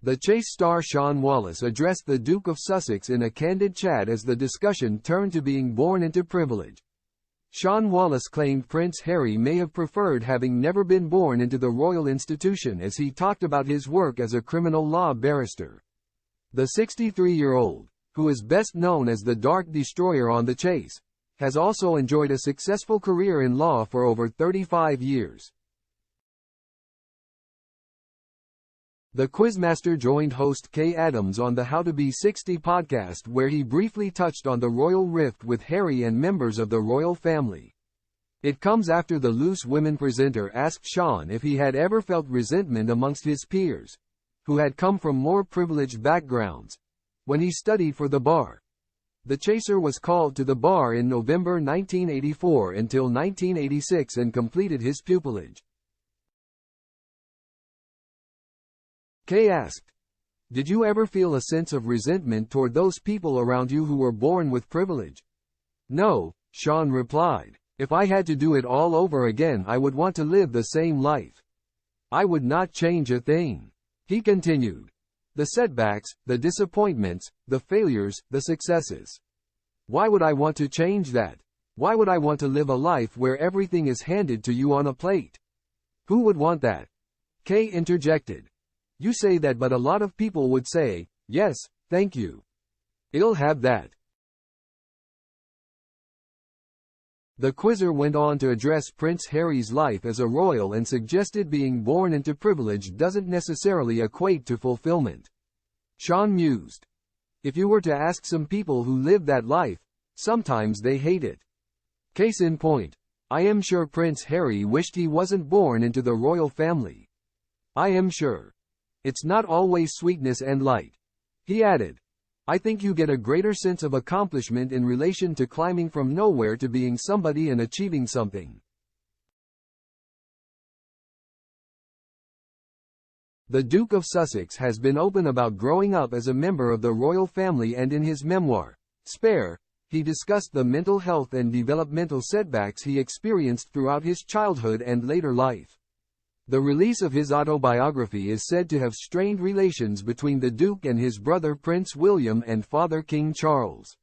The Chase star Shaun Wallace addressed the Duke of Sussex in a candid chat as the discussion turned to being born into privilege. Shaun Wallace claimed Prince Harry may have preferred having never been born into the royal institution as he talked about his work as a criminal law barrister. The 63-year-old, who is best known as the Dark Destroyer on The Chase, has also enjoyed a successful career in law for over 35 years. The Quizmaster joined host Kay Adams on the How to Be 60 podcast, where he briefly touched on the royal rift with Harry and members of the royal family. It comes after the Loose Women presenter asked Shaun if he had ever felt resentment amongst his peers, who had come from more privileged backgrounds, when he studied for the bar. The chaser was called to the bar in November 1984 until 1986 and completed his pupillage. Kay asked, "Did you ever feel a sense of resentment toward those people around you who were born with privilege?" "No," Shaun replied. "If I had to do it all over again, I would want to live the same life. I would not change a thing." He continued, "The setbacks, the disappointments, the failures, the successes. Why would I want to change that? Why would I want to live a life where everything is handed to you on a plate? Who would want that?" Kay interjected, "You say that, but a lot of people would say, 'Yes, thank you. I'll have that.'" The quizzer went on to address Prince Harry's life as a royal and suggested being born into privilege doesn't necessarily equate to fulfillment. Shaun mused, "If you were to ask some people who live that life, sometimes they hate it. Case in point, I am sure Prince Harry wished he wasn't born into the royal family. I am sure. It's not always sweetness and light." He added, "I think you get a greater sense of accomplishment in relation to climbing from nowhere to being somebody and achieving something." The Duke of Sussex has been open about growing up as a member of the royal family, and in his memoir, Spare, he discussed the mental health and developmental setbacks he experienced throughout his childhood and later life. The release of his autobiography is said to have strained relations between the Duke and his brother Prince William and father King Charles.